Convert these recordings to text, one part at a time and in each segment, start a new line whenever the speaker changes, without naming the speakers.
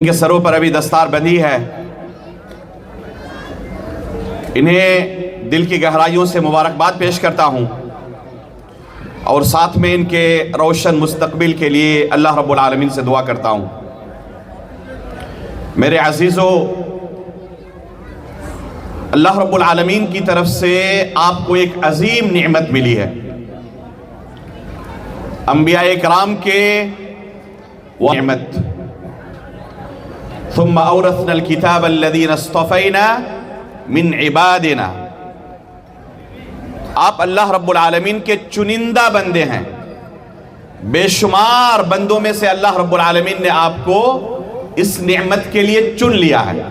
کے سروں پر ابھی دستار بندھی ہے، انہیں دل کی گہرائیوں سے مبارکباد پیش کرتا ہوں اور ساتھ میں ان کے روشن مستقبل کے لیے اللہ رب العالمین سے دعا کرتا ہوں۔ میرے عزیزو، اللہ رب العالمین کی طرف سے آپ کو ایک عظیم نعمت ملی ہے۔ انبیاء کرام کے نعمت ثم اورثنا الكتاب الذين اصطفينا من عبادنا، آپ اللہ رب العالمین کے چنندہ بندے ہیں۔ بے شمار بندوں میں سے اللہ رب العالمین نے آپ کو اس نعمت کے لیے چن لیا ہے۔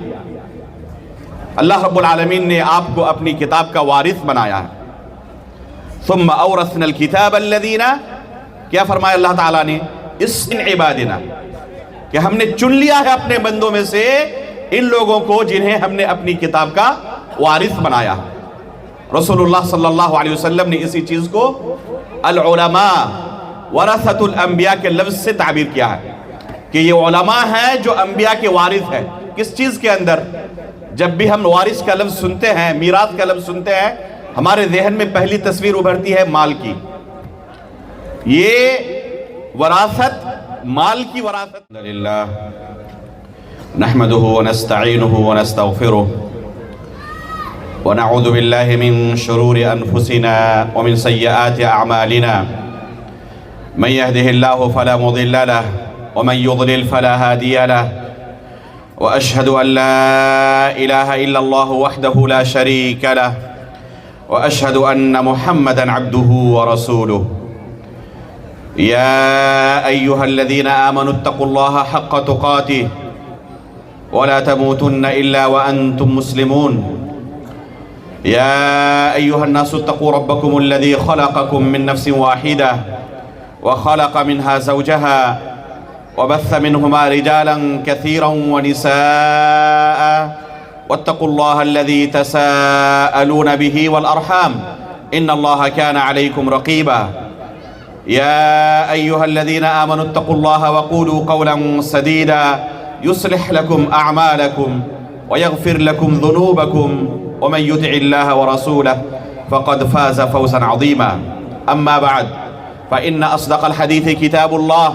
اللہ رب العالمین نے آپ کو اپنی کتاب کا وارث بنایا ہے۔ ثم اورثنا الكتاب الذين، کیا فرمایا اللہ تعالیٰ نے؟ اس من عبادنا، کہ ہم نے چن لیا ہے اپنے بندوں میں سے ان لوگوں کو جنہیں ہم نے اپنی کتاب کا وارث بنایا۔ رسول اللہ صلی اللہ علیہ وسلم نے اسی چیز کو العلماء ورثۃ الانبیاء کے لفظ سے تعبیر کیا ہے کہ یہ علماء ہیں جو انبیاء کے وارث ہیں۔ کس چیز کے اندر؟ جب بھی ہم وارث کا لفظ سنتے ہیں، میراث کا لفظ سنتے ہیں، ہمارے ذہن میں پہلی تصویر ابھرتی ہے مال کی۔ یہ وراثت، مال کی وراثت۔ الحمدللہ نحمده ونستعینه ونستغفره ونعوذ باللہ من شرور انفسنا ومن سیئات اعمالنا، من يهده الله فلا مضل له ومن يضلل فلا هادي له، واشهد ان لا اله الا الله وحده لا شريك له، واشهد ان محمدا عبده ورسوله۔ يا أيها الذين آمنوا اتقوا الله حق تقاته ولا تموتن إلا وأنتم مسلمون۔ يا أيها الناس اتقوا ربكم الذي خلقكم من نفس واحدة وخلق منها زوجها وبث منهما رجالا كثيرا ونساء واتقوا الله الذي تساءلون به والأرحام إن الله كان عليكم رقيبا۔ يا أيها الذين آمنوا اتقوا الله وقولوا قولا سديدا يصلح لكم أعمالكم ويغفر لكم ذنوبكم ومن يطع الله ورسوله فقد فاز فوزا عظيما۔ أما بعد فإن أصدق الحديث كتاب الله،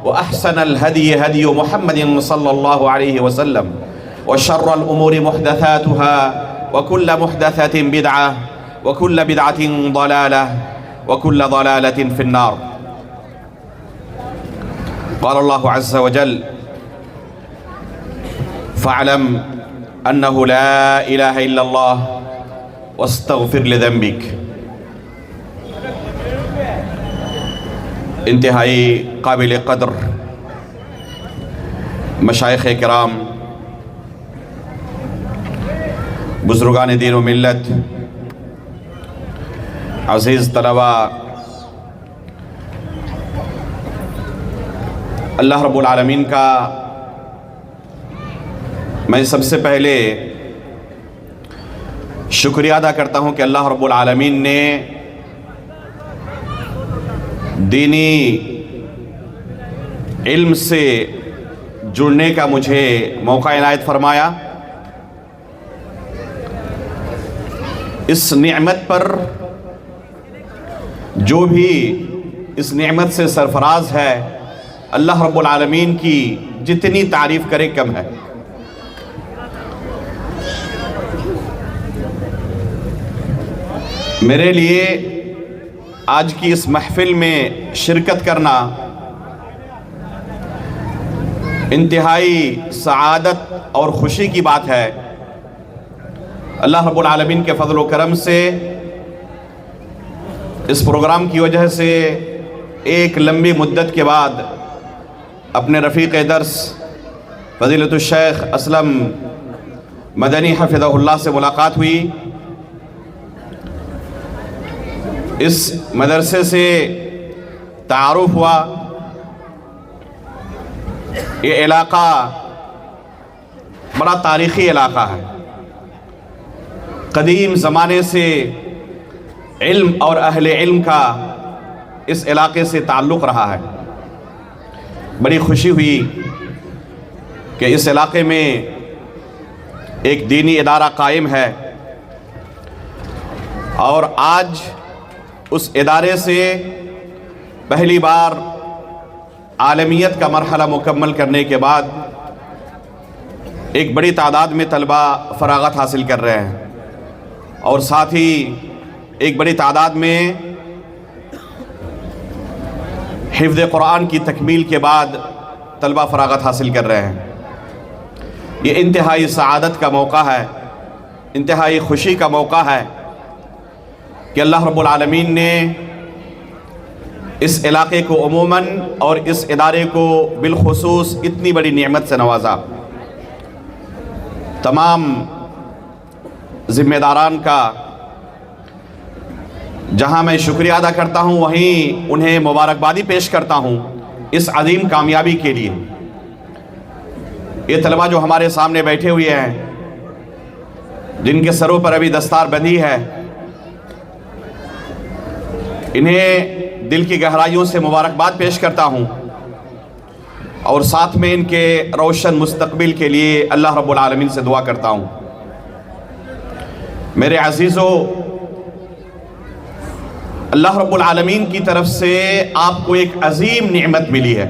وأحسن الهدي هدي محمد صلى الله عليه وسلم، وشر الأمور محدثاتها، وكل محدثة بدعة، وكل بدعة ضلالة، وكل ضلالة في النار۔ قال الله عز وجل: فاعلم أنه لا إله إلا الله واستغفر لذنبك۔ انتہائی قابل قدر مشائخ کرام، بزرگان دین و ملت، عزیز طلباء، اللہ رب العالمین کا میں سب سے پہلے شکریہ ادا کرتا ہوں کہ اللہ رب العالمین نے دینی علم سے جڑنے کا مجھے موقع عنایت فرمایا۔ اس نعمت پر جو بھی اس نعمت سے سرفراز ہے، اللہ رب العالمین کی جتنی تعریف کرے کم ہے۔ میرے لیے آج کی اس محفل میں شرکت کرنا انتہائی سعادت اور خوشی کی بات ہے۔ اللہ رب العالمین کے فضل و کرم سے اس پروگرام کی وجہ سے ایک لمبی مدت کے بعد اپنے رفیق درس فضیلت الشیخ اسلم مدنی حفظہ اللہ سے ملاقات ہوئی۔ اس مدرسے سے تعارف ہوا۔ یہ علاقہ بڑا تاریخی علاقہ ہے، قدیم زمانے سے علم اور اہل علم کا اس علاقے سے تعلق رہا ہے۔ بڑی خوشی ہوئی کہ اس علاقے میں ایک دینی ادارہ قائم ہے، اور آج اس ادارے سے پہلی بار عالمیت کا مرحلہ مکمل کرنے کے بعد ایک بڑی تعداد میں طلبہ فراغت حاصل کر رہے ہیں، اور ساتھ ہی ایک بڑی تعداد میں حفظ قرآن کی تکمیل کے بعد طلبہ فراغت حاصل کر رہے ہیں۔ یہ انتہائی سعادت کا موقع ہے، انتہائی خوشی کا موقع ہے کہ اللہ رب العالمین نے اس علاقے کو عموماً اور اس ادارے کو بالخصوص اتنی بڑی نعمت سے نوازا۔ تمام ذمہ داران کا جہاں میں شکریہ ادا کرتا ہوں، وہیں انہیں مبارکبادی پیش کرتا ہوں اس عظیم کامیابی کے لیے۔ یہ طلبہ جو ہمارے سامنے بیٹھے ہوئے ہیں، جن کے سروں پر ابھی دستار بندھی ہے، انہیں دل کی گہرائیوں سے مبارکباد پیش کرتا ہوں، اور ساتھ میں ان کے روشن مستقبل کے لیے اللہ رب العالمین سے دعا کرتا ہوں۔ میرے عزیزو، اللہ رب العالمین کی طرف سے آپ کو ایک عظیم نعمت ملی ہے۔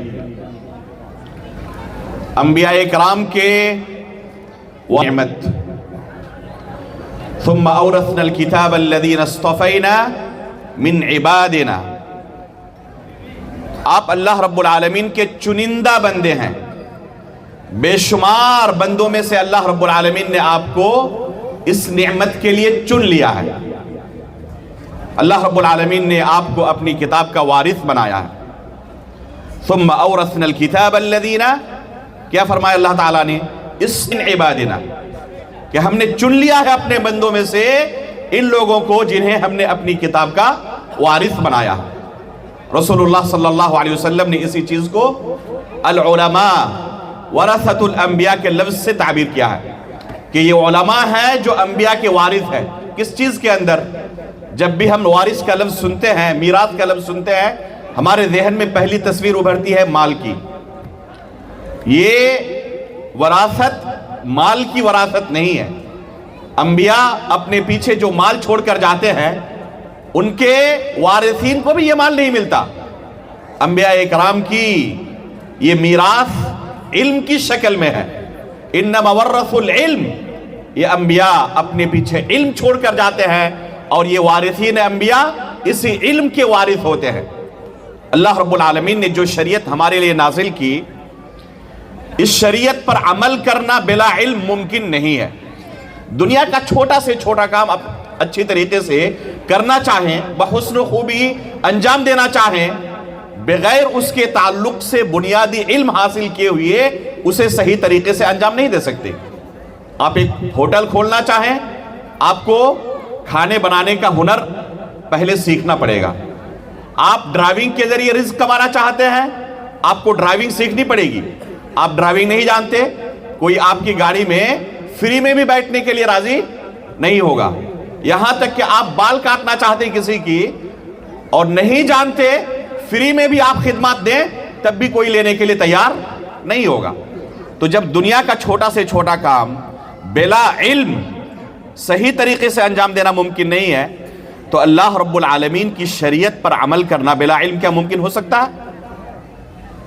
انبیاء کرام کے نعمت، ثم اورثنا الكتاب الذين اصطفينا من عبادنا، آپ اللہ رب العالمین کے چنندہ بندے ہیں۔ بے شمار بندوں میں سے اللہ رب العالمین نے آپ کو اس نعمت کے لیے چن لیا ہے۔ اللہ رب العالمین نے آپ کو اپنی کتاب کا وارث بنایا ہے۔ ثم اورثنا الكتاب الذين، کیا فرمایا اللہ تعالیٰ نے؟ اس عبادنا، کہ ہم نے چن لیا ہے اپنے بندوں میں سے ان لوگوں کو جنہیں ہم نے اپنی کتاب کا وارث بنایا۔ رسول اللہ صلی اللہ علیہ وسلم نے اسی چیز کو العلماء ورثۃ الانبیاء کے لفظ سے تعبیر کیا ہے کہ یہ علماء ہیں جو انبیاء کے وارث ہیں۔ کس چیز کے اندر؟ جب بھی ہم وارث کا لفظ سنتے ہیں، میراث کا لفظ سنتے ہیں، ہمارے ذہن میں پہلی تصویر ابھرتی ہے مال کی۔ یہ وراثت مال کی وراثت نہیں ہے۔ انبیاء اپنے پیچھے جو مال چھوڑ کر جاتے ہیں، ان کے وارثین کو بھی یہ مال نہیں ملتا۔ انبیاء اکرام کی یہ میراث علم کی شکل میں ہے۔ انما ورثوا العلم، یہ انبیاء اپنے پیچھے علم چھوڑ کر جاتے ہیں، اور یہ وارثین انبیاء اسی علم کے وارث ہوتے ہیں۔ اللہ رب العالمین نے جو شریعت ہمارے لیے نازل کی، اس شریعت پر عمل کرنا بلا علم ممکن نہیں ہے۔ دنیا کا چھوٹا سے چھوٹا کام آپ اچھی طریقے سے کرنا چاہیں، بحسن و خوبی انجام دینا چاہیں، بغیر اس کے تعلق سے بنیادی علم حاصل کیے ہوئے اسے صحیح طریقے سے انجام نہیں دے سکتے۔ آپ ایک ہوٹل کھولنا چاہیں، آپ کو کھانے بنانے کا ہنر پہلے سیکھنا پڑے گا۔ آپ ڈرائیونگ کے ذریعے رزق کمانا چاہتے ہیں، آپ کو ڈرائیونگ سیکھنی پڑے گی۔ آپ ڈرائیونگ نہیں جانتے، کوئی آپ کی گاڑی میں فری میں بھی بیٹھنے کے لیے راضی نہیں ہوگا۔ یہاں تک کہ آپ بال کاٹنا چاہتے ہیں کسی کی اور نہیں جانتے، فری میں بھی آپ خدمات دیں، تب بھی کوئی لینے کے لیے تیار نہیں ہوگا۔ تو جب دنیا کا چھوٹا سے چھوٹا کام بلا علم صحیح طریقے سے انجام دینا ممکن نہیں ہے، تو اللہ رب العالمین کی شریعت پر عمل کرنا بلا علم کیا ممکن ہو سکتا ہے؟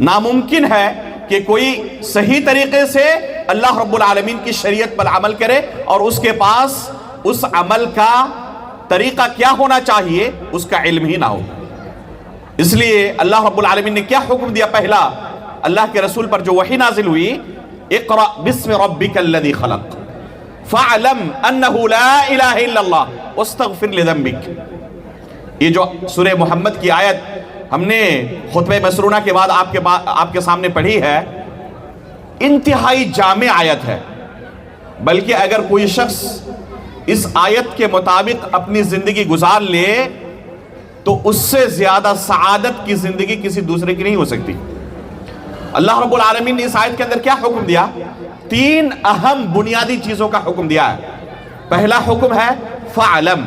ناممکن ہے کہ کوئی صحیح طریقے سے اللہ رب العالمین کی شریعت پر عمل کرے اور اس کے پاس اس عمل کا طریقہ کیا ہونا چاہیے اس کا علم ہی نہ ہو۔ اس لیے اللہ رب العالمین نے کیا حکم دیا؟ پہلا، اللہ کے رسول پر جو وحی نازل ہوئی، اقرأ بسم ربک الذی خلق فاعلم انہ لا الہ الا اللہ واستغفر لذنبک۔ یہ جو سورہ محمد کی آیت ہم نے خطبہ مسرونہ کے بعد آپ کے سامنے پڑھی ہے، انتہائی جامع آیت ہے۔ بلکہ اگر کوئی شخص اس آیت کے مطابق اپنی زندگی گزار لے تو اس سے زیادہ سعادت کی زندگی کسی دوسرے کی نہیں ہو سکتی۔ اللہ رب العالمین نے اس آیت کے اندر کیا حکم دیا؟ 3 اہم بنیادی چیزوں کا حکم دیا ہے۔ پہلا حکم ہے فَعْلَمْ،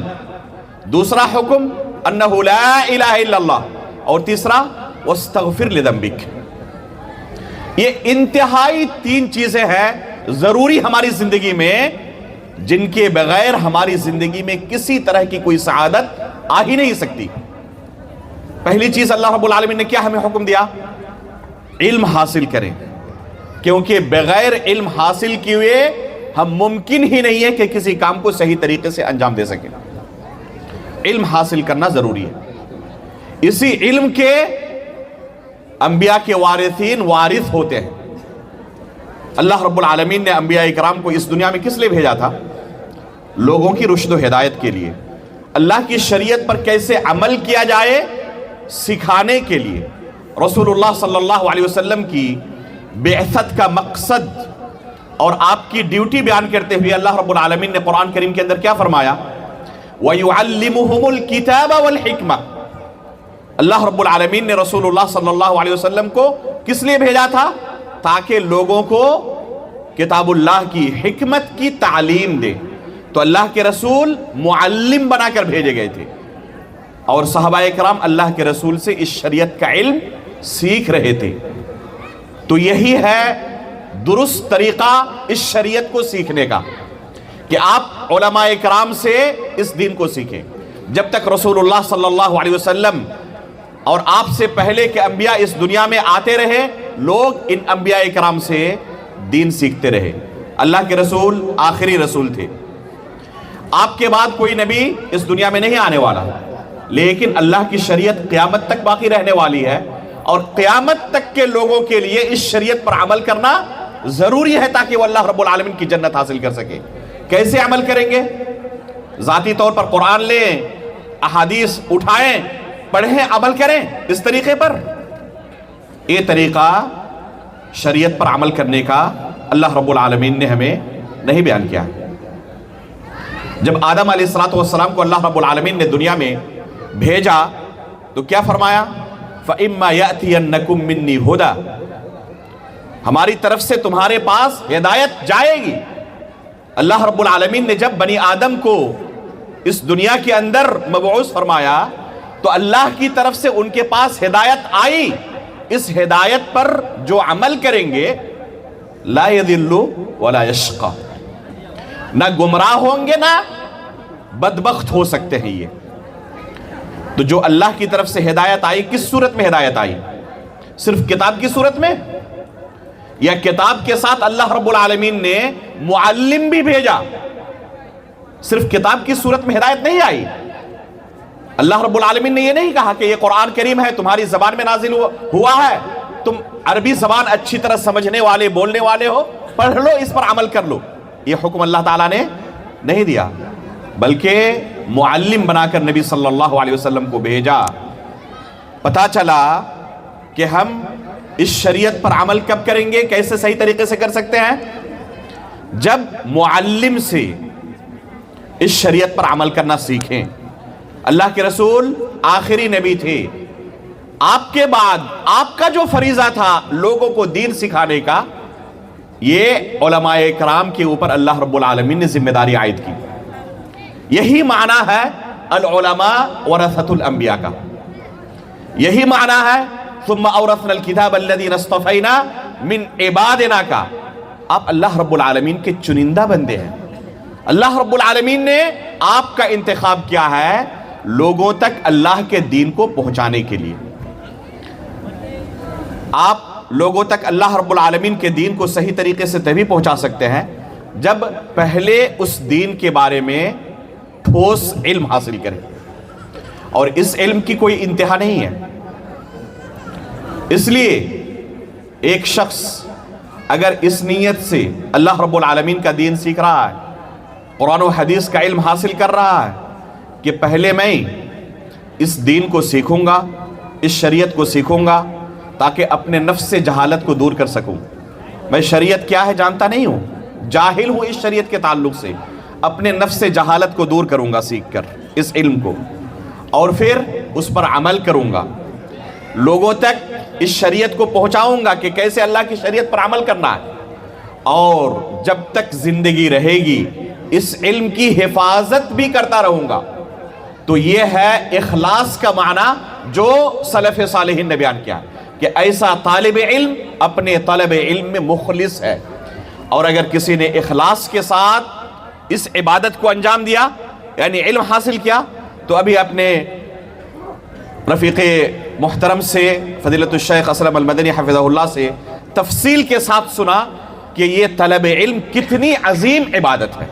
دوسرا حکم انہ لا الہ الا اللہ، اور تیسرا وَاسْتَغْفِرْ لِذَنبِكَ۔ یہ انتہائی 3 چیزیں ہیں ضروری ہماری زندگی میں، جن کے بغیر ہماری زندگی میں کسی طرح کی کوئی سعادت آ ہی نہیں سکتی۔ پہلی چیز اللہ رب العالمین نے کیا ہمیں حکم دیا؟ علم حاصل کریں، کیونکہ بغیر علم حاصل کیے ہم ممکن ہی نہیں ہے کہ کسی کام کو صحیح طریقے سے انجام دے سکیں۔ علم حاصل کرنا ضروری ہے۔ اسی علم کے انبیاء کے وارثین وارث ہوتے ہیں۔ اللہ رب العالمین نے انبیاء اکرام کو اس دنیا میں کس لیے بھیجا تھا؟ لوگوں کی رشد و ہدایت کے لیے، اللہ کی شریعت پر کیسے عمل کیا جائے سکھانے کے لیے۔ رسول اللہ صلی اللہ علیہ وسلم کی بعثت کا مقصد اور آپ کی ڈیوٹی بیان کرتے ہوئے اللہ رب العالمین نے قرآن کریم کے اندر کیا فرمایا؟ وَيُعَلِّمُهُمُ الْكِتَابَ وَالْحِكْمَةِ۔ اللہ رب العالمین نے رسول اللہ صلی اللہ علیہ وسلم کو کس لیے بھیجا تھا؟ تاکہ لوگوں کو کتاب اللہ کی حکمت کی تعلیم دے۔ تو اللہ کے رسول معلم بنا کر بھیجے گئے تھے، اور صحابہ اکرام اللہ کے رسول سے اس شریعت کا علم سیکھ رہے تھے۔ تو یہی ہے درست طریقہ اس شریعت کو سیکھنے کا، کہ آپ علماء اکرام سے اس دین کو سیکھیں۔ جب تک رسول اللہ صلی اللہ علیہ وسلم اور آپ سے پہلے کے انبیاء اس دنیا میں آتے رہے، لوگ ان انبیاء اکرام سے دین سیکھتے رہے۔ اللہ کے رسول آخری رسول تھے، آپ کے بعد کوئی نبی اس دنیا میں نہیں آنے والا، لیکن اللہ کی شریعت قیامت تک باقی رہنے والی ہے، اور قیامت تک کے لوگوں کے لیے اس شریعت پر عمل کرنا ضروری ہے تاکہ وہ اللہ رب العالمین کی جنت حاصل کر سکے۔ کیسے عمل کریں گے؟ ذاتی طور پر قرآن لیں، احادیث اٹھائیں، پڑھیں، عمل کریں اس طریقے پر۔ یہ طریقہ شریعت پر عمل کرنے کا اللہ رب العالمین نے ہمیں نہیں بیان کیا۔ جب آدم علیہ السلام کو اللہ رب العالمین نے دنیا میں بھیجا تو کیا فرمایا؟ فَإِمَّا يَأْتِيَنَّكُم مِّنِّي هُدًى، ہماری طرف سے تمہارے پاس ہدایت جائے گی۔ اللہ رب العالمین نے جب بنی آدم کو اس دنیا کے اندر مبعوث فرمایا تو اللہ کی طرف سے ان کے پاس ہدایت آئی۔ اس ہدایت پر جو عمل کریں گے لا يضل ولا يشقى، نہ گمراہ ہوں گے نہ بدبخت ہو سکتے ہیں۔ یہ تو جو اللہ کی طرف سے ہدایت آئی، کس صورت میں ہدایت آئی؟ صرف کتاب کی صورت میں، یا کتاب کے ساتھ اللہ رب العالمین نے معلم بھی بھیجا؟ صرف کتاب کی صورت میں ہدایت نہیں آئی۔ اللہ رب العالمین نے یہ نہیں کہا کہ یہ قرآن کریم ہے، تمہاری زبان میں نازل ہوا ہے، تم عربی زبان اچھی طرح سمجھنے والے بولنے والے ہو، پڑھ لو، اس پر عمل کر لو۔ یہ حکم اللہ تعالیٰ نے نہیں دیا، بلکہ معلم بنا کر نبی صلی اللہ علیہ وسلم کو بھیجا۔ پتہ چلا کہ ہم اس شریعت پر عمل کب کریں گے، کیسے صحیح طریقے سے کر سکتے ہیں؟ جب معلم سے اس شریعت پر عمل کرنا سیکھیں۔ اللہ کے رسول آخری نبی تھے، آپ کے بعد آپ کا جو فریضہ تھا لوگوں کو دین سکھانے کا، یہ علماء اکرام کے اوپر اللہ رب العالمین نے ذمہ داری عائد کی۔ یہی معنی ہے العلماء ورثۃ الانبیاء کا، یہی معنی ہے ثم اورثنا الکتاب الذین اصطفینا من عبادنا کا۔ آپ اللہ رب العالمین کے چنندہ بندے ہیں، اللہ رب العالمین نے آپ کا انتخاب کیا ہے لوگوں تک اللہ کے دین کو پہنچانے کے لیے۔ آپ لوگوں تک اللہ رب العالمین کے دین کو صحیح طریقے سے تبھی پہنچا سکتے ہیں جب پہلے اس دین کے بارے میں ٹھوس علم حاصل کریں، اور اس علم کی کوئی انتہا نہیں ہے۔ اس لیے ایک شخص اگر اس نیت سے اللہ رب العالمین کا دین سیکھ رہا ہے، قرآن و حدیث کا علم حاصل کر رہا ہے کہ پہلے میں اس دین کو سیکھوں گا، اس شریعت کو سیکھوں گا تاکہ اپنے نفس سے جہالت کو دور کر سکوں۔ میں شریعت کیا ہے جانتا نہیں ہوں، جاہل ہوں اس شریعت کے تعلق سے، اپنے نفس سے جہالت کو دور کروں گا سیکھ کر اس علم کو، اور پھر اس پر عمل کروں گا، لوگوں تک اس شریعت کو پہنچاؤں گا کہ کیسے اللہ کی شریعت پر عمل کرنا ہے، اور جب تک زندگی رہے گی اس علم کی حفاظت بھی کرتا رہوں گا۔ تو یہ ہے اخلاص کا معنی جو سلف صالحین نے بیان کیا، کہ ایسا طالب علم اپنے طلب علم میں مخلص ہے، اور اگر کسی نے اخلاص کے ساتھ اس عبادت کو انجام دیا، یعنی علم حاصل کیا، تو ابھی اپنے رفیق محترم سے فضیلت الشیخ اسلم المدنی حفظہ اللہ سے تفصیل کے ساتھ سنا کہ یہ طلب علم کتنی عظیم عبادت ہے۔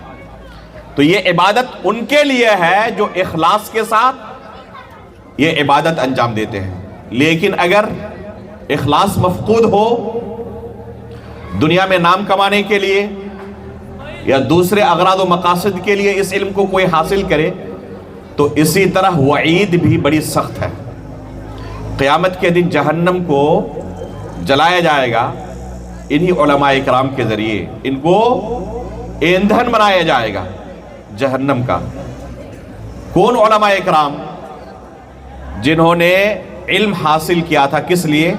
تو یہ عبادت ان کے لیے ہے جو اخلاص کے ساتھ یہ عبادت انجام دیتے ہیں، لیکن اگر اخلاص مفقود ہو، دنیا میں نام کمانے کے لیے یا دوسرے اغراض و مقاصد کے لیے اس علم کو کوئی حاصل کرے، تو اسی طرح وعید بھی بڑی سخت ہے۔ قیامت کے دن جہنم کو جلایا جائے گا انہی علماء اکرام کے ذریعے، ان کو ایندھن بنایا جائے گا جہنم کا۔ کون علماء اکرام؟ جنہوں نے علم حاصل کیا تھا کس لیے؟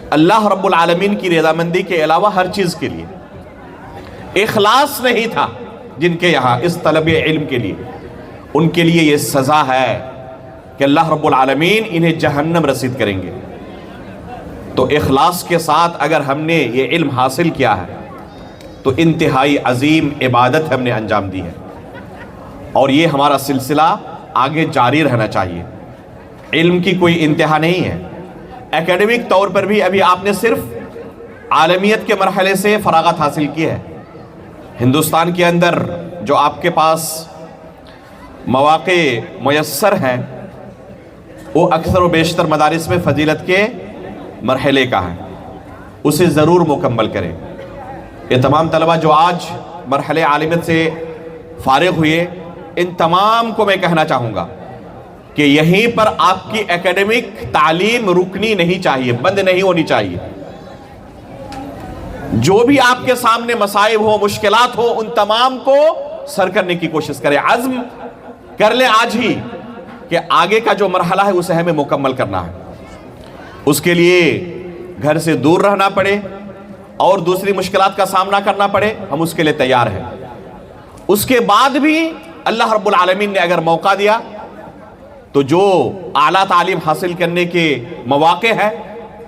اللہ رب العالمین کی رضامندی کے علاوہ ہر چیز کے لیے۔ اخلاص نہیں تھا جن کے یہاں اس طلب علم کے لیے، ان کے لیے یہ سزا ہے کہ اللہ رب العالمین انہیں جہنم رسید کریں گے۔ تو اخلاص کے ساتھ اگر ہم نے یہ علم حاصل کیا ہے تو انتہائی عظیم عبادت ہم نے انجام دی ہے، اور یہ ہمارا سلسلہ آگے جاری رہنا چاہیے۔ علم کی کوئی انتہا نہیں ہے۔ اکیڈمک طور پر بھی ابھی آپ نے صرف عالمیت کے مرحلے سے فراغت حاصل کی ہے۔ ہندوستان کے اندر جو آپ کے پاس مواقع میسر ہیں وہ اکثر و بیشتر مدارس میں فضیلت کے مرحلے کا ہے، اسے ضرور مکمل کریں۔ یہ تمام طلبہ جو آج مرحلے عالمیت سے فارغ ہوئے، ان تمام کو میں کہنا چاہوں گا کہ یہیں پر آپ کی اکیڈمک تعلیم رکنی نہیں چاہیے، بند نہیں ہونی چاہیے۔ جو بھی آپ کے سامنے مصائب ہو، مشکلات ہو، ان تمام کو سر کرنے کی کوشش کریں۔ عزم کر لیں آج ہی کہ آگے کا جو مرحلہ ہے اسے ہمیں مکمل کرنا ہے۔ اس کے لیے گھر سے دور رہنا پڑے اور دوسری مشکلات کا سامنا کرنا پڑے، ہم اس کے لیے تیار ہیں۔ اس کے بعد بھی اللہ رب العالمین نے اگر موقع دیا تو جو اعلیٰ تعلیم حاصل کرنے کے مواقع ہیں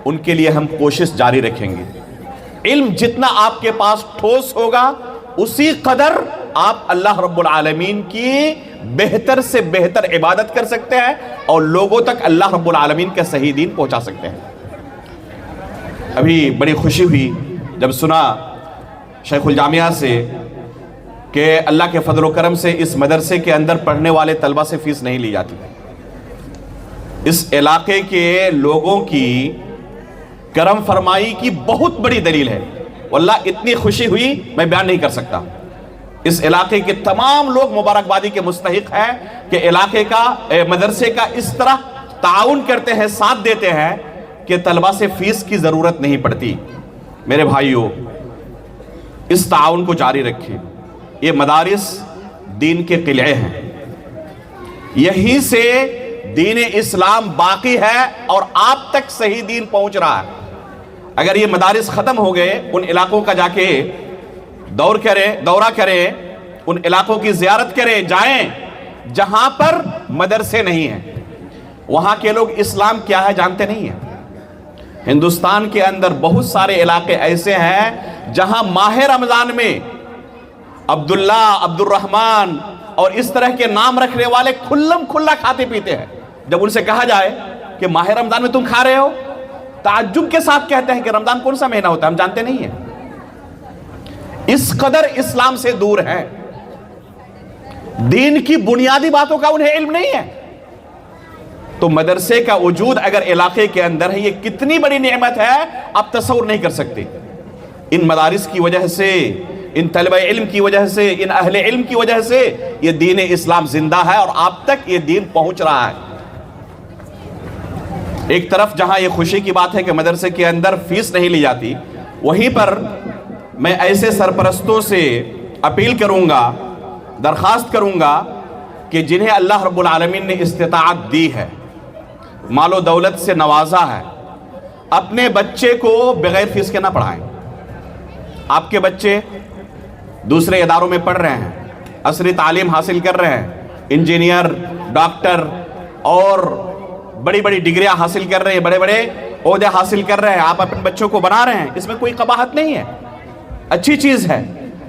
ان کے لیے ہم کوشش جاری رکھیں گے۔ علم جتنا آپ کے پاس ٹھوس ہوگا اسی قدر آپ اللہ رب العالمین کی بہتر سے بہتر عبادت کر سکتے ہیں اور لوگوں تک اللہ رب العالمین کا صحیح دین پہنچا سکتے ہیں۔ ابھی بڑی خوشی ہوئی جب سنا شیخ الجامعہ سے کہ اللہ کے فضل و کرم سے اس مدرسے کے اندر پڑھنے والے طلبہ سے فیس نہیں لی جاتی۔ اس علاقے کے لوگوں کی کرم فرمائی کی بہت بڑی دلیل ہے، واللہ اتنی خوشی ہوئی میں بیان نہیں کر سکتا۔ اس علاقے کے تمام لوگ مبارکبادی کے مستحق ہیں کہ علاقے کا مدرسے کا اس طرح تعاون کرتے ہیں، ساتھ دیتے ہیں کہ طلبہ سے فیس کی ضرورت نہیں پڑتی۔ میرے بھائیوں، اس تعاون کو جاری رکھیں۔ یہ مدارس دین کے قلعے ہیں، یہیں سے دین اسلام باقی ہے اور آپ تک صحیح دین پہنچ رہا ہے۔ اگر یہ مدارس ختم ہو گئے، ان علاقوں کا جا کے دورہ کریں، ان علاقوں کی زیارت کریں، جائیں جہاں پر مدرسے نہیں ہیں۔ وہاں کے لوگ اسلام کیا ہے جانتے نہیں ہیں۔ ہندوستان کے اندر بہت سارے علاقے ایسے ہیں جہاں ماہ رمضان میں عبداللہ، عبد الرحمن اور اس طرح کے نام رکھنے والے کھلم کھلا کھاتے پیتے ہیں۔ جب ان سے کہا جائے کہ ماہ رمضان میں تم کھا رہے ہو، تعجب کے ساتھ کہتے ہیں کہ رمضان کون سا مہینہ ہوتا ہے، ہم جانتے نہیں ہیں۔ اس قدر اسلام سے دور ہے، دین کی بنیادی باتوں کا انہیں علم نہیں ہے۔ تو مدرسے کا وجود اگر علاقے کے اندر ہے، یہ کتنی بڑی نعمت ہے آپ تصور نہیں کر سکتے۔ ان مدارس کی وجہ سے، ان طلبہ علم کی وجہ سے، ان اہل علم کی وجہ سے یہ دین اسلام زندہ ہے اور آپ تک یہ دین پہنچ رہا ہے۔ ایک طرف جہاں یہ خوشی کی بات ہے کہ مدرسے کے اندر فیس نہیں لی جاتی، وہیں پر میں ایسے سرپرستوں سے اپیل کروں گا، درخواست کروں گا کہ جنہیں اللہ رب العالمین نے استطاعت دی ہے، مال و دولت سے نوازا ہے، اپنے بچے کو بغیر فیس کے نہ پڑھائیں۔ آپ کے بچے دوسرے اداروں میں پڑھ رہے ہیں، عصری تعلیم حاصل کر رہے ہیں، انجینئر، ڈاکٹر اور بڑی بڑی ڈگریاں حاصل کر رہے ہیں، بڑے بڑے عہدے حاصل کر رہے ہیں، آپ اپنے بچوں کو بنا رہے ہیں، اس میں کوئی قباحت نہیں ہے، اچھی چیز ہے۔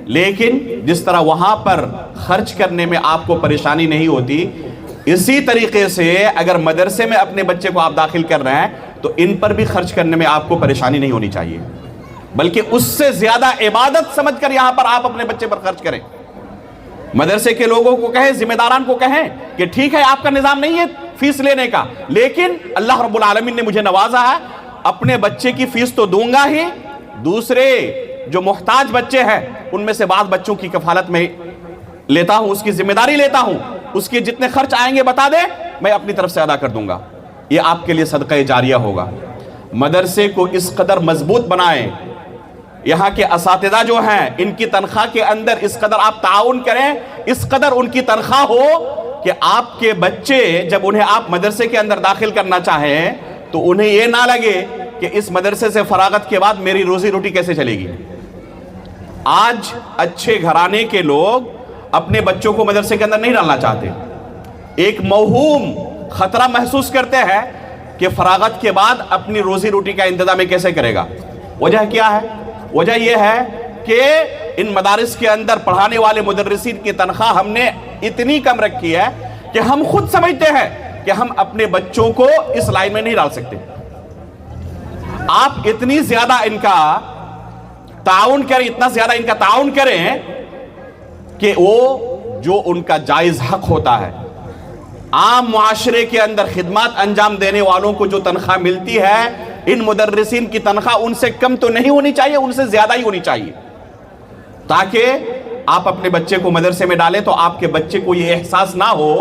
لیکن جس طرح وہاں پر خرچ کرنے میں آپ کو پریشانی نہیں ہوتی، اسی طریقے سے اگر مدرسے میں اپنے بچے کو آپ داخل کر رہے ہیں تو ان پر بھی خرچ کرنے میں آپ کو پریشانی نہیں ہونی چاہیے، بلکہ اس سے زیادہ عبادت سمجھ کر یہاں پر آپ اپنے بچے پر خرچ کریں۔ مدرسے کے لوگوں کو کہیں، ذمہ داران کو کہیں کہ ٹھیک ہے آپ کا نظام نہیں ہے فیس لینے کا، لیکن اللہ رب العالمین نے مجھے نوازا ہے، اپنے بچے کی فیس تو دوں گا ہی، دوسرے جو محتاج بچے ہیں ان میں سے بعض بچوں کی کفالت میں لیتا ہوں، اس کی ذمہ داری لیتا ہوں، اس کے جتنے خرچ آئیں گے بتا دیں، میں اپنی طرف سے ادا کر دوں گا۔ یہ آپ کے لیے صدقہ جاریہ ہوگا۔ مدرسے کو اس قدر مضبوط بنائیں، یہاں کے اساتذہ جو ہیں ان کی تنخواہ کے اندر اس قدر آپ تعاون کریں، اس قدر ان کی تنخواہ ہو کہ آپ کے بچے جب انہیں آپ مدرسے کے اندر داخل کرنا چاہیں تو انہیں یہ نہ لگے کہ اس مدرسے سے فراغت کے بعد میری روزی روٹی کیسے چلے گی۔ آج اچھے گھرانے کے لوگ اپنے بچوں کو مدرسے کے اندر نہیں ڈالنا چاہتے، ایک موہوم خطرہ محسوس کرتے ہیں کہ فراغت کے بعد اپنی روزی روٹی کا انتظام کیسے کرے گا۔ وجہ کیا ہے؟ وجہ یہ ہے کہ ان مدارس کے اندر پڑھانے والے مدرسین کی تنخواہ ہم نے اتنی کم رکھی ہے کہ ہم خود سمجھتے ہیں کہ ہم اپنے بچوں کو اس لائن میں نہیں ڈال سکتے۔ آپ اتنی زیادہ ان کا تعاون کریں، اتنا زیادہ ان کا تعاون کریں کہ وہ جو ان کا جائز حق ہوتا ہے، عام معاشرے کے اندر خدمات انجام دینے والوں کو جو تنخواہ ملتی ہے، ان مدرسین کی تنخواہ ان سے کم تو نہیں ہونی چاہیے، ان سے زیادہ ہی ہونی چاہیے، تاکہ آپ اپنے بچے کو مدرسے میں ڈالیں تو آپ کے بچے کو یہ احساس نہ ہو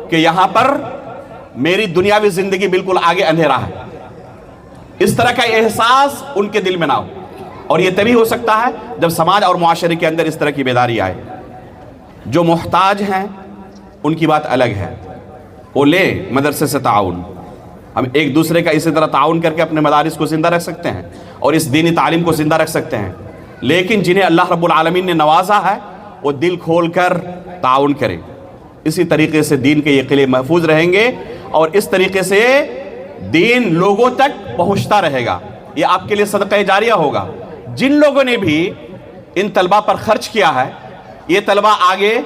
کہ یہاں پر میری دنیاوی زندگی بالکل آگے اندھیرا ہے، اس طرح کا احساس ان کے دل میں نہ ہو۔ اور یہ تبھی ہو سکتا ہے جب سماج اور معاشرے کے اندر اس طرح کی بیداری آئے۔ جو محتاج ہیں ان کی بات الگ ہے، وہ لے مدرسے سے تعاون، ہم ایک دوسرے کا اسی طرح تعاون کر کے اپنے مدارس کو زندہ رکھ سکتے ہیں اور اس دینی تعلیم کو زندہ رکھ سکتے ہیں۔ لیکن جنہیں اللہ رب العالمین نے نوازا ہے وہ دل کھول کر تعاون کریں، اسی طریقے سے دین کے یہ قلعے محفوظ رہیں گے اور اس طریقے سے دین لوگوں تک پہنچتا رہے گا۔ یہ آپ کے لیے صدقہ جاریہ ہوگا۔ جن لوگوں نے بھی ان طلبہ پر خرچ کیا ہے، یہ طلبہ آگے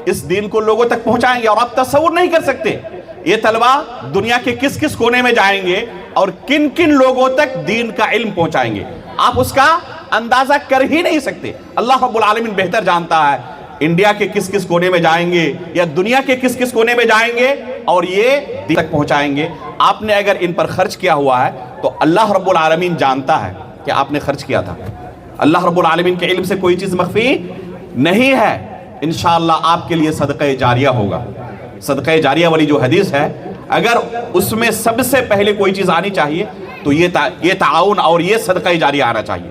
اس دین کو لوگوں تک پہنچائیں گے، اور آپ تصور نہیں کر سکتے یہ طلبہ دنیا کے کس کس کونے میں جائیں گے اور کن کن لوگوں تک دین کا علم پہنچائیں گے، آپ اس کا اندازہ کر ہی نہیں سکتے۔ اللہ رب العالمین بہتر جانتا ہے انڈیا کے کس کس کونے میں جائیں گے یا دنیا کے کس کس کونے میں جائیں گے اور یہ دین تک پہنچائیں گے۔ آپ نے اگر ان پر خرچ کیا ہوا ہے تو اللہ رب العالمین جانتا ہے کہ آپ نے خرچ کیا تھا۔ اللہ رب العالمین کے علم سے کوئی چیز مخفی نہیں ہے۔ انشاءاللہ آپ کے لیے صدقہ جاریہ ہوگا۔ صدقہ جاریہ والی جو حدیث ہے، اگر اس میں سب سے پہلے کوئی چیز آنی چاہیے تو یہ تعاون اور یہ صدقہ جاریہ آنا چاہیے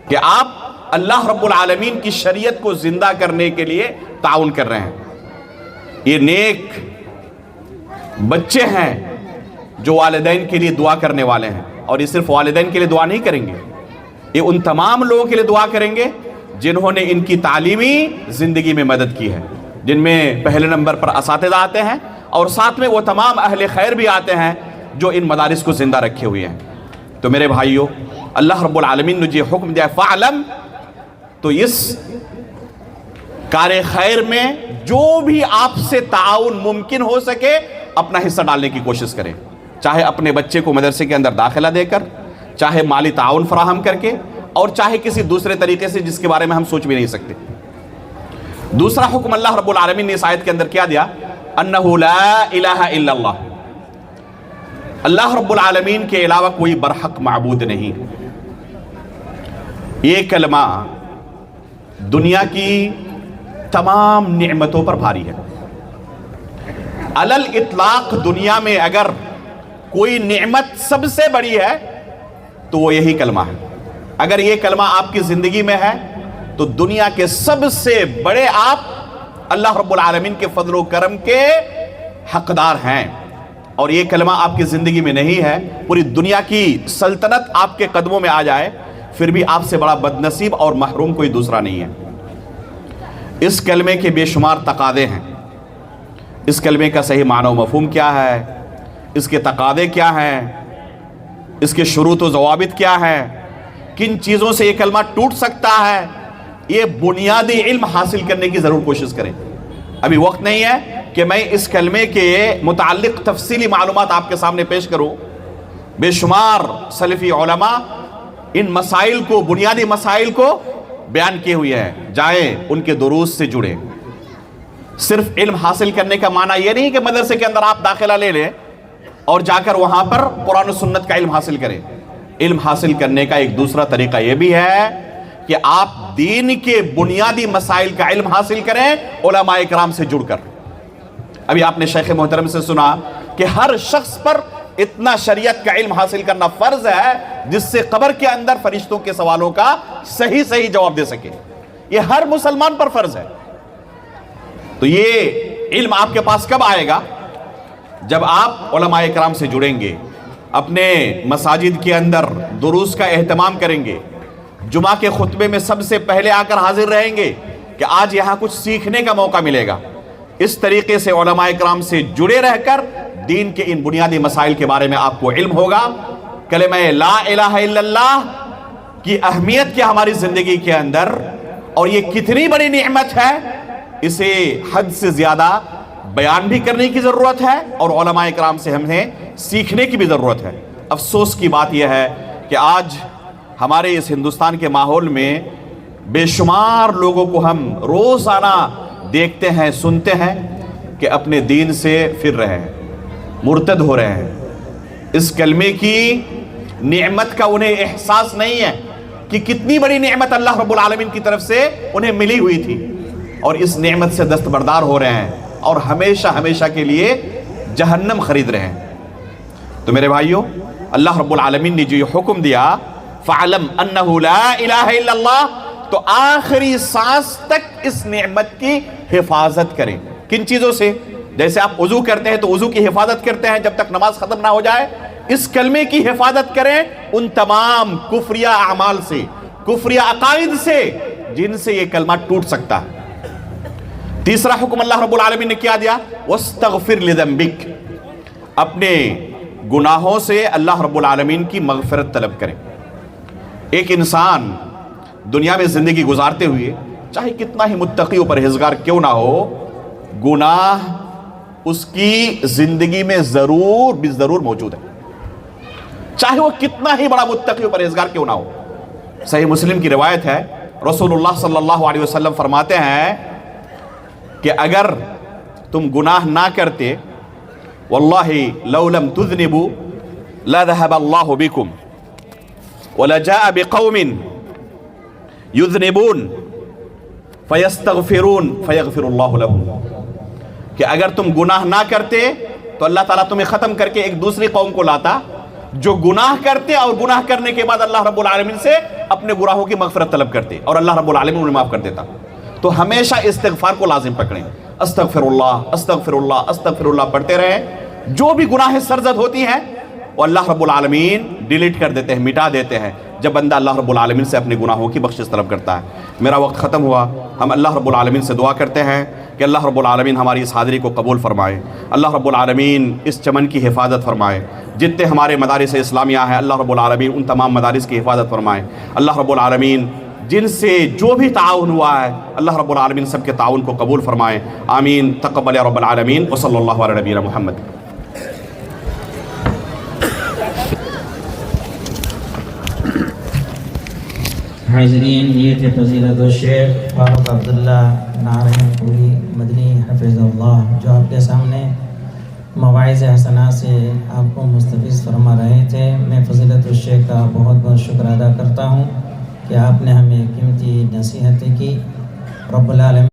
کہ آپ اللہ رب العالمین کی شریعت کو زندہ کرنے کے لیے تعاون کر رہے ہیں۔ یہ نیک بچے ہیں جو والدین کے لیے دعا کرنے والے ہیں، اور یہ صرف والدین کے لیے دعا نہیں کریں گے، یہ ان تمام لوگوں کے لیے دعا کریں گے جنہوں نے ان کی تعلیمی زندگی میں مدد کی ہے، جن میں پہلے نمبر پر اساتذہ آتے ہیں اور ساتھ میں وہ تمام اہل خیر بھی آتے ہیں جو ان مدارس کو زندہ رکھے ہوئے ہیں۔ تو میرے بھائیو، اللہ رب العالمین نے جو حکم دیا فعلم، تو اس کار خیر میں جو بھی آپ سے تعاون ممکن ہو سکے اپنا حصہ ڈالنے کی کوشش کریں، چاہے اپنے بچے کو مدرسے کے اندر داخلہ دے کر، چاہے مالی تعاون فراہم کر کے، اور چاہے کسی دوسرے طریقے سے جس کے بارے میں ہم سوچ بھی نہیں سکتے۔ دوسرا حکم اللہ رب العالمین نے اس آیت کے اندر کیا دیا؟ انہ لا الہ الا اللہ، اللہ رب العالمین کے علاوہ کوئی برحق معبود نہیں۔ یہ کلمہ دنیا کی تمام نعمتوں پر بھاری ہے۔ علل اطلاق دنیا میں اگر کوئی نعمت سب سے بڑی ہے تو وہ یہی کلمہ ہے۔ اگر یہ کلمہ آپ کی زندگی میں ہے تو دنیا کے سب سے بڑے آپ اللہ رب العالمین کے فضل و کرم کے حقدار ہیں، اور یہ کلمہ آپ کی زندگی میں نہیں ہے، پوری دنیا کی سلطنت آپ کے قدموں میں آ جائے پھر بھی آپ سے بڑا بدنصیب اور محروم کوئی دوسرا نہیں ہے۔ اس کلمے کے بے شمار تقاضے ہیں۔ اس کلمے کا صحیح معنی و مفہوم کیا ہے، اس کے تقاضے کیا ہیں، اس کے شروط و ضوابط کیا ہیں، کن چیزوں سے یہ کلمہ ٹوٹ سکتا ہے، یہ بنیادی علم حاصل کرنے کی ضرور کوشش کریں۔ ابھی وقت نہیں ہے کہ میں اس کلمے کے متعلق تفصیلی معلومات آپ کے سامنے پیش کروں۔ بے شمار سلفی علماء ان مسائل کو، بنیادی مسائل کو بیان کیے ہوئے ہیں، جائیں ان کے دروس سے جڑیں۔ صرف علم حاصل کرنے کا معنی یہ نہیں کہ مدرسے کے اندر آپ داخلہ لے لیں اور جا کر وہاں پر قرآن و سنت کا علم حاصل کریں۔ علم حاصل کرنے کا ایک دوسرا طریقہ یہ بھی ہے کہ آپ دین کے بنیادی مسائل کا علم حاصل کریں علماء اکرام سے جڑ کر۔ ابھی آپ نے شیخ محترم سے سنا کہ ہر شخص پر اتنا شریعت کا علم حاصل کرنا فرض ہے جس سے قبر کے اندر فرشتوں کے سوالوں کا صحیح جواب دے سکے۔ یہ ہر مسلمان پر فرض ہے۔ تو یہ علم آپ کے پاس کب آئے گا؟ جب آپ علماء اکرام سے جڑیں گے، اپنے مساجد کے اندر دروس کا اہتمام کریں گے، جمعہ کے خطبے میں سب سے پہلے آ کر حاضر رہیں گے کہ آج یہاں کچھ سیکھنے کا موقع ملے گا۔ اس طریقے سے علماء اکرام سے جڑے رہ کر دین کے ان بنیادی مسائل کے بارے میں آپ کو علم ہوگا۔ کلمہ لا الہ الا اللہ کی اہمیت کیا ہماری زندگی کے اندر، اور یہ کتنی بڑی نعمت ہے، اسے حد سے زیادہ بیان بھی کرنے کی ضرورت ہے اور علماء اکرام سے ہمیں سیکھنے کی بھی ضرورت ہے۔ افسوس کی بات یہ ہے کہ آج ہمارے اس ہندوستان کے ماحول میں بے شمار لوگوں کو ہم روزانہ دیکھتے ہیں، سنتے ہیں کہ اپنے دین سے پھر رہے ہیں، مرتد ہو رہے ہیں۔ اس کلمے کی نعمت کا انہیں احساس نہیں ہے کہ کتنی بڑی نعمت اللہ رب العالمین کی طرف سے انہیں ملی ہوئی تھی، اور اس نعمت سے دستبردار ہو رہے ہیں اور ہمیشہ کے لیے جہنم خرید رہے ہیں۔ تو میرے بھائیوں، اللہ رب العالمین نے جو یہ حکم دیا فَعْلَمْ أَنَّهُ لَا إِلَهَ إِلَّا اللَّهِ، تو آخری سانس تک اس نعمت کی حفاظت کریں۔ کن چیزوں سے؟ جیسے آپ وضو کرتے ہیں تو وضو کی حفاظت کرتے ہیں جب تک نماز ختم نہ ہو جائے، اس کلمے کی حفاظت کریں ان تمام کفریہ اعمال سے، کفریہ عقائد سے جن سے یہ کلمہ ٹوٹ سکتا ہے۔ تیسرا حکم اللہ رب العالمین نے کیا دیا؟ وَاسْتَغْفِرْ لِذَنْبِكَ، اپنے گناہوں سے اللہ رب العالمین کی مغفرت طلب کریں۔ ایک انسان دنیا میں زندگی گزارتے ہوئے چاہے کتنا ہی متقی و پرہیزگار کیوں نہ ہو، گناہ اس کی زندگی میں ضرور موجود ہے، چاہے وہ کتنا ہی بڑا متقی و پرہیزگار کیوں نہ ہو۔ صحیح مسلم کی روایت ہے، رسول اللہ صلی اللہ علیہ وسلم فرماتے ہیں کہ اگر تم گناہ نہ کرتے، واللہ لو لم تذنبوا لذهب اللہ بکم ولجاء بقوم یذنبون فیستغفرون فیغفر اللہ لهم، کہ اگر تم گناہ نہ کرتے تو اللہ تعالیٰ تمہیں ختم کر کے ایک دوسری قوم کو لاتا جو گناہ کرتے اور گناہ کرنے کے بعد اللہ رب العالمین سے اپنے گناہوں کی مغفرت طلب کرتے اور اللہ رب العالمین انہیں معاف کر دیتا۔ تو ہمیشہ استغفار کو لازم پکڑیں، استغفر اللہ استغفر اللہ استغفر اللہ پڑھتے رہیں۔ جو بھی گناہ سرزد ہوتی ہیں وہ اللہ رب العالمین ڈیلیٹ کر دیتے ہیں، مٹا دیتے ہیں جب بندہ اللہ رب العالمین سے اپنے گناہوں کی بخشش طلب کرتا ہے۔ میرا وقت ختم ہوا، ہم اللہ رب العالمین سے دعا کرتے ہیں کہ اللہ رب العالمین ہماری اس حاضری کو قبول فرمائے، اللہ رب العالمین اس چمن کی حفاظت فرمائے، جتنے ہمارے مدارس اسلامیہ ہیں اللہ رب العالمین ان تمام مدارس کی حفاظت فرمائے، اللہ رب العالمین جن سے جو بھی تعاون ہوا ہے اللہ رب العالمین سب کے تعاون کو قبول فرمائے، آمین۔ تقبل یا رب العالمین، وصلی اللہ علی نبینا محمد۔
حاضرین، یہ تھے فضیلت الشیخ فاروق عبداللہ نعرہ پوری مدنی حفظ اللہ، جو آپ کے سامنے مواعظ حسنات سے آپ کو مستفیض فرما رہے تھے۔ میں فضیلت الشیخ کا بہت شکر ادا کرتا ہوں کہ آپ نے ہمیں قیمتی نصیحتیں کی۔ رب العالمین